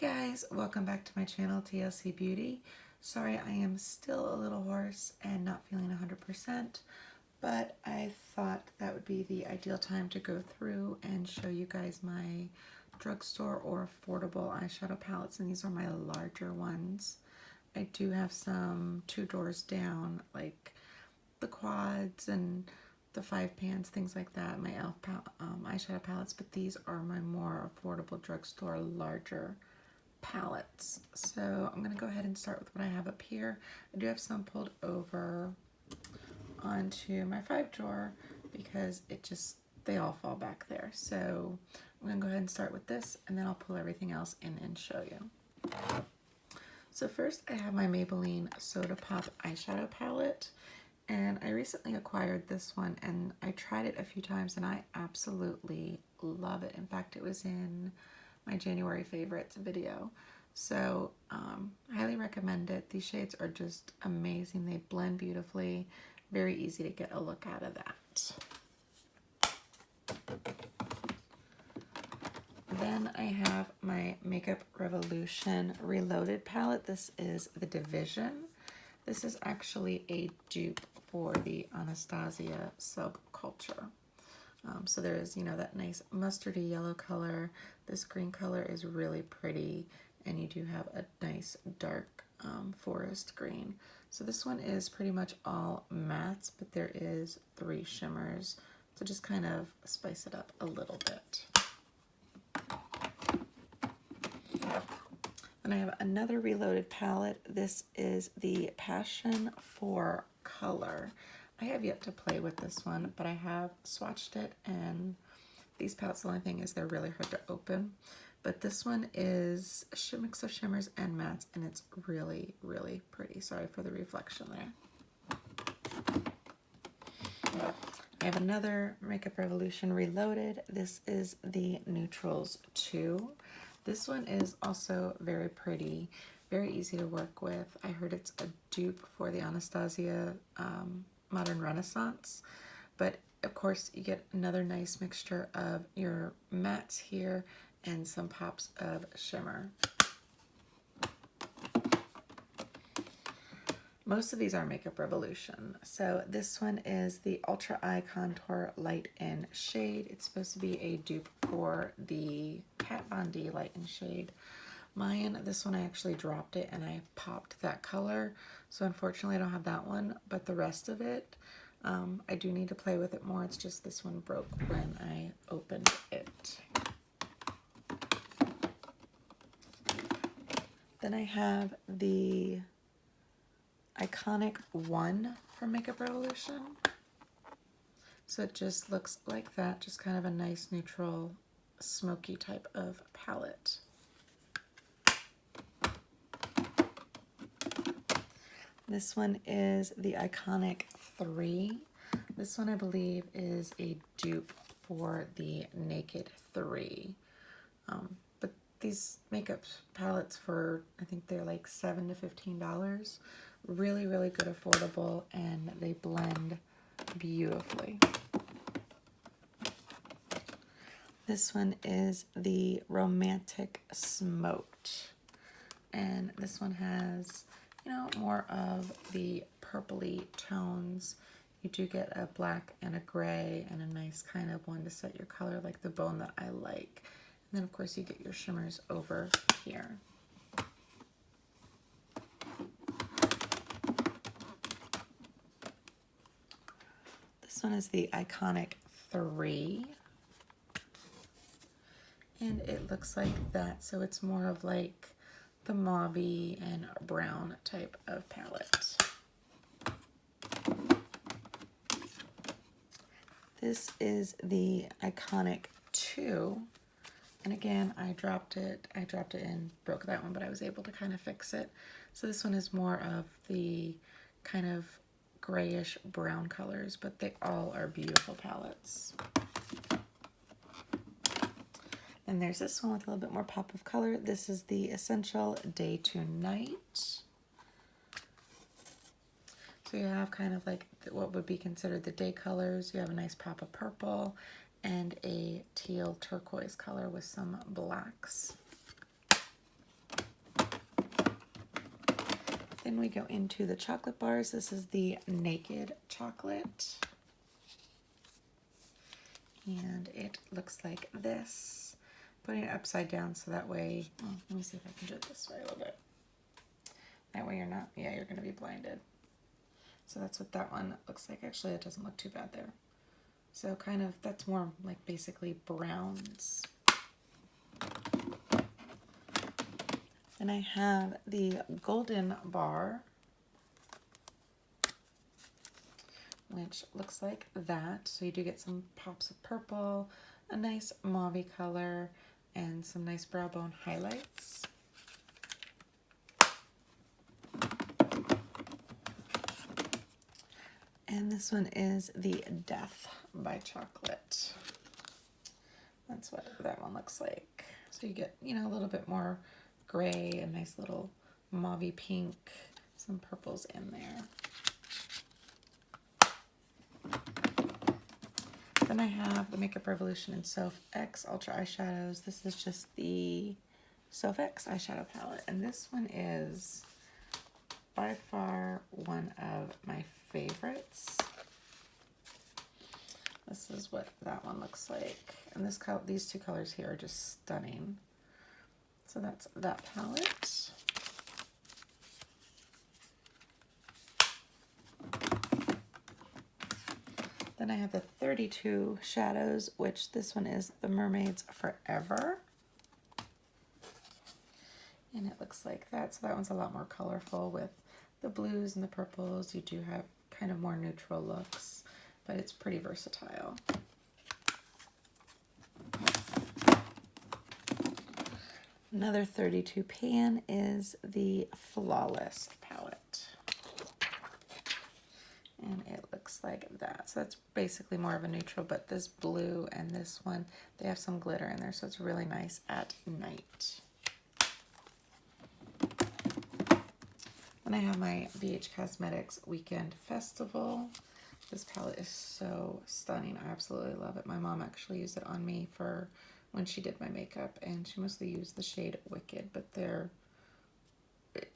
guys, welcome back to my channel, TLC Beauty. Sorry, I am still a little hoarse and not feeling 100%, but I thought that would be the ideal time to go through and show you guys my drugstore or affordable eyeshadow palettes, and these are my larger ones. I do have some 2 doors down, like the quads and the 5 pans, things like that, my e.l.f. Eyeshadow palettes, but these are my more affordable drugstore, larger palettes. So I'm going to go ahead and start with what I have up here. I do have some pulled over onto my 5 drawer because they all fall back there. So I'm going to go ahead and start with this, and then I'll pull everything else in and show you. So first I have my Maybelline Sodapop eyeshadow palette. And I recently acquired this one, and I tried it a few times, and I absolutely love it. In fact, it was in my January favorites video. So I highly recommend it. These shades are just amazing. They blend beautifully. Very easy to get a look out of that. Then I have my Makeup Revolution Reloaded palette. This is the Division. This is actually a dupe for the Anastasia subculture. So there is, that nice mustardy yellow color. This green color is really pretty, and you do have a nice dark forest green. So this one is pretty much all mattes, but there is 3 shimmers to just kind of spice it up a little bit. And I have another reloaded palette. This is the Passion for Color. I have yet to play with this one, but I have swatched it, and these palettes, the only thing is they're really hard to open. But this one is a mix of shimmers and mattes, and it's really, really pretty. Sorry for the reflection there. I have another Makeup Revolution Reloaded. This is the Neutrals 2. This one is also very pretty, very easy to work with. I heard it's a dupe for the Anastasia Modern Renaissance, but of course you get another nice mixture of your mattes here and some pops of shimmer. Most of these are Makeup Revolution. So this one is the Ultra Eye Contour Light in Shade. It's supposed to be a dupe for the Kat Von D Light in Shade. This one I actually dropped it and I popped that color. So unfortunately I don't have that one, but the rest of it, I do need to play with it more. It's just this one broke when I opened it. Then I have the Iconic 1 from Makeup Revolution. So it just looks like that, just kind of a nice neutral smoky type of palette. This one is the Iconic 3. This one I believe is a dupe for the Naked 3. But these makeup palettes I think they're like $7 to $15. Really, really good, affordable, and they blend beautifully. This one is the Romantic Smoked, and this one has, more of the purpley tones. You do get a black and a gray and a nice kind of one to set your color, like the bone that I like. And then of course you get your shimmers over here. This one is the Iconic 3, and it looks like that, so it's more of like the mauve-y and brown type of palette. This is the Iconic 2, and again I dropped it and broke that one, but I was able to kind of fix it. So this one is more of the kind of grayish brown colors, but they all are beautiful palettes. And there's this one with a little bit more pop of color. This is the Essential Day to Night. So you have kind of like what would be considered the day colors. You have a nice pop of purple and a teal turquoise color with some blacks. Then we go into the chocolate bars. This is the Naked Chocolate. And it looks like this. Putting it upside down so that way, oh, let me see if I can do it this way a little bit. That way you're not, yeah, you're going to be blinded. So that's what that one looks like. Actually, it doesn't look too bad there. So kind of, that's more like basically browns. Then I have the Golden Bar, which looks like that. So you do get some pops of purple, a nice mauve color, and some nice brow bone highlights. And this one is the Death by Chocolate. That's what that one looks like. So you get, you know, a little bit more gray, a nice little mauve pink, some purples in there. Then I have the Makeup Revolution and Soph X Ultra Eyeshadows. This is just the Soph X eyeshadow palette. And this one is by far one of my favorites. This is what that one looks like. And this color, these two colors here are just stunning. So that's that palette. Then I have the 32 shadows, which this one is the Mermaids Forever. And it looks like that. So that one's a lot more colorful with the blues and the purples. You do have kind of more neutral looks, but it's pretty versatile. Another 32 pan is the Flawless palette. And it looks like that. So that's basically more of a neutral, but this blue and this one, they have some glitter in there, so it's really nice at night. Then I have my BH Cosmetics Weekend Festival. This palette is so stunning. I absolutely love it. My mom actually used it on me for when she did my makeup, and she mostly used the shade Wicked, but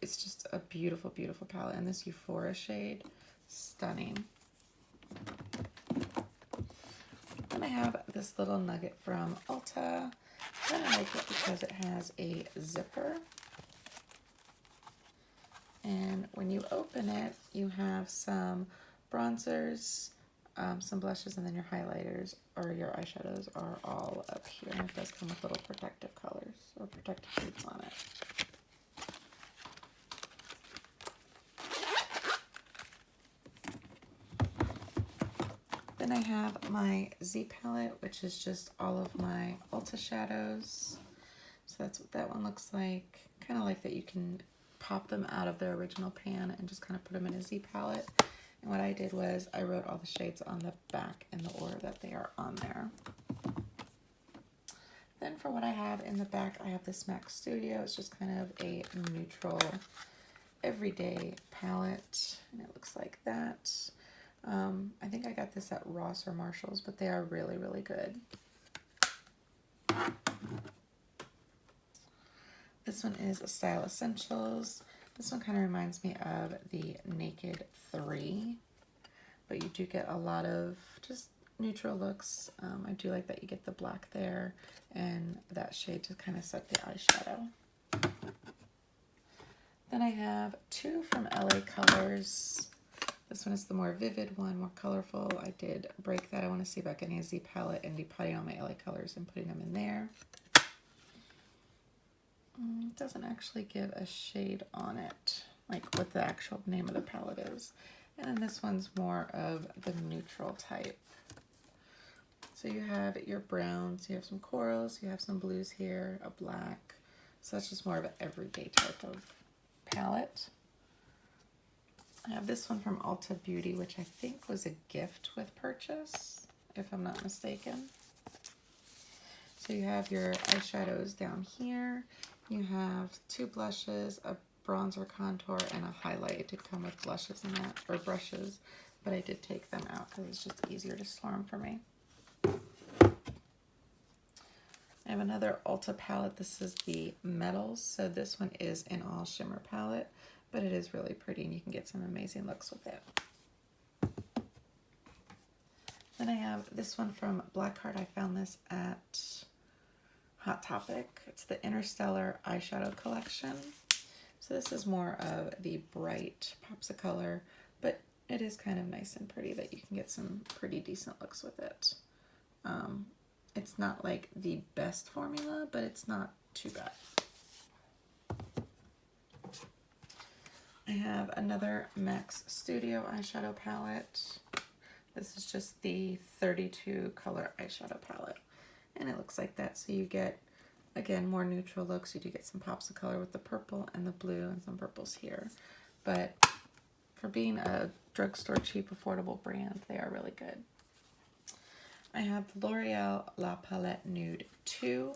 it's just a beautiful, beautiful palette. And this Euphoria shade, stunning. Then I have this little nugget from Ulta. I kind of like it because it has a zipper. And when you open it, you have some bronzers, some blushes, and then your highlighters or your eyeshadows are all up here. And it does come with little protective colors or protective shades on it. Then I have my Z palette, which is just all of my Ulta shadows. So that's what that one looks like. Kind of like that you can pop them out of their original pan and just kind of put them in a Z palette. And what I did was I wrote all the shades on the back in the order that they are on there. Then for what I have in the back, I have this MAC Studio. It's just kind of a neutral, everyday palette, and it looks like that. I think I got this at Ross or Marshall's, but they are really, really good. This one is Style Essentials. This one kind of reminds me of the Naked 3, but you do get a lot of just neutral looks. I do like that you get the black there and that shade to kind of set the eyeshadow. Then I have two from LA Colors. This one is the more vivid one, more colorful. I did break that. I want to see about getting a Z palette and depotting all my LA Colors and putting them in there. It doesn't actually give a shade on it, like what the actual name of the palette is. And then this one's more of the neutral type. So you have your browns, you have some corals, you have some blues here, a black. So that's just more of an everyday type of palette. I have this one from Ulta Beauty, which I think was a gift with purchase, if I'm not mistaken. So you have your eyeshadows down here. You have two blushes, a bronzer contour, and a highlight. It did come with blushes in that, or brushes, but I did take them out because it's just easier to store them for me. I have another Ulta palette. This is the Metals. So this one is an all shimmer palette. but it is really pretty and you can get some amazing looks with it. Then I have this one from Blackheart. I found this at Hot Topic. It's the Interstellar Eyeshadow Collection. So this is more of the bright pops of color, but it is kind of nice and pretty that you can get some pretty decent looks with it. It's not like the best formula, but it's not too bad. I have another MAC Studio eyeshadow palette. This is just the 32 color eyeshadow palette. And it looks like that. So you get, again, more neutral looks. You do get some pops of color with the purple and the blue and some purples here. But for being a drugstore cheap, affordable brand, they are really good. I have L'Oreal La Palette Nude 2.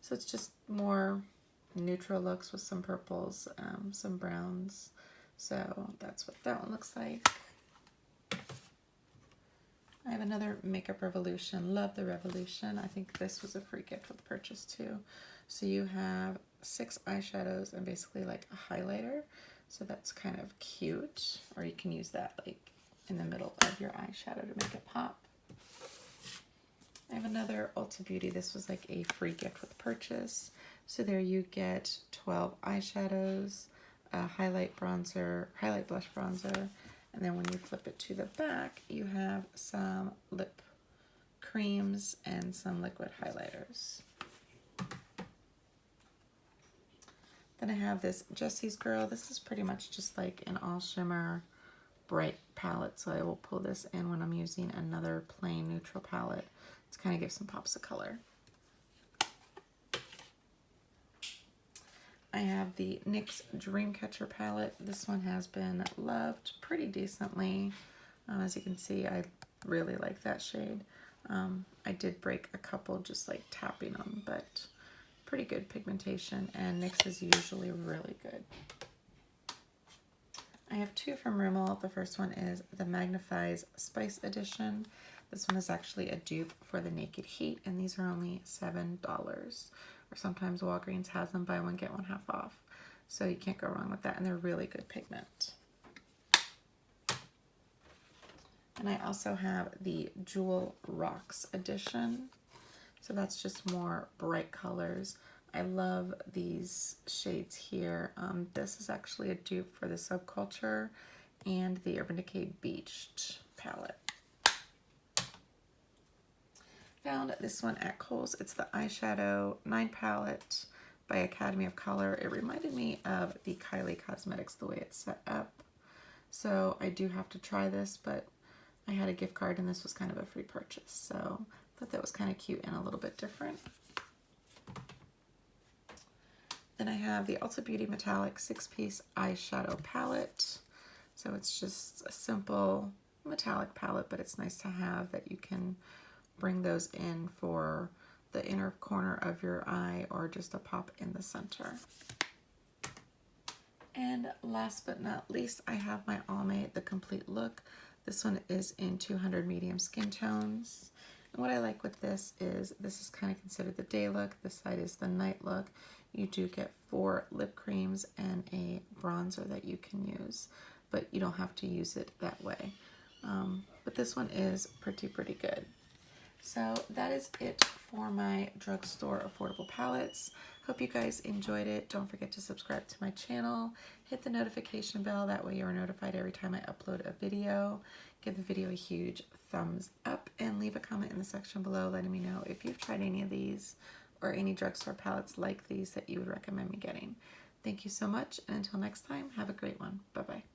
So it's just more neutral looks with some purples, some browns. So that's what that one looks like. I have another Makeup Revolution. Love the Revolution. I think this was a free gift with purchase too. So you have 6 eyeshadows and basically like a highlighter. So that's kind of cute. Or you can use that like in the middle of your eyeshadow to make it pop. I have another Ulta Beauty. This was like a free gift with purchase. So there you get 12 eyeshadows, a highlight blush bronzer, and then when you flip it to the back, you have some lip creams and some liquid highlighters. Then I have this Jessie's Girl. This is pretty much just like an all shimmer bright palette, so I will pull this in when I'm using another plain neutral palette to kind of give some pops of color. I have the NYX Dreamcatcher palette. This one has been loved pretty decently. As you can see, I really like that shade. I did break a couple just like tapping them, but pretty good pigmentation, and NYX is usually really good. I have 2 from Rimmel. The first one is the Magnifies Spice Edition. This one is actually a dupe for the Naked Heat, and these are only $7. Or sometimes Walgreens has them buy one, get one half off. So you can't go wrong with that, and they're really good pigment. And I also have the Jewel Rocks Edition. So that's just more bright colors. I love these shades here. This is actually a dupe for the Subculture and the Urban Decay Beached palette. Found this one at Kohl's. It's the Eyeshadow 9 palette by Academy of Color. It reminded me of the Kylie Cosmetics, the way it's set up. So I do have to try this, but I had a gift card and this was kind of a free purchase. So I thought that was kind of cute and a little bit different. Then I have the Ulta Beauty Metallic 6-piece eyeshadow palette. So it's just a simple metallic palette, but it's nice to have that you can bring those in for the inner corner of your eye or just a pop in the center. And last but not least, I have my Almay The Complete Look. This one is in 200 medium skin tones. And what I like with this is kind of considered the day look. This side is the night look. You do get 4 lip creams and a bronzer that you can use, but you don't have to use it that way. But this one is pretty good. So that is it for my drugstore affordable palettes. Hope you guys enjoyed it. Don't forget to subscribe to my channel. Hit the notification bell. That way you're notified every time I upload a video. Give the video a huge thumbs up and leave a comment in the section below letting me know if you've tried any of these or any drugstore palettes like these that you would recommend me getting. Thank you so much, and until next time, have a great one. Bye-bye.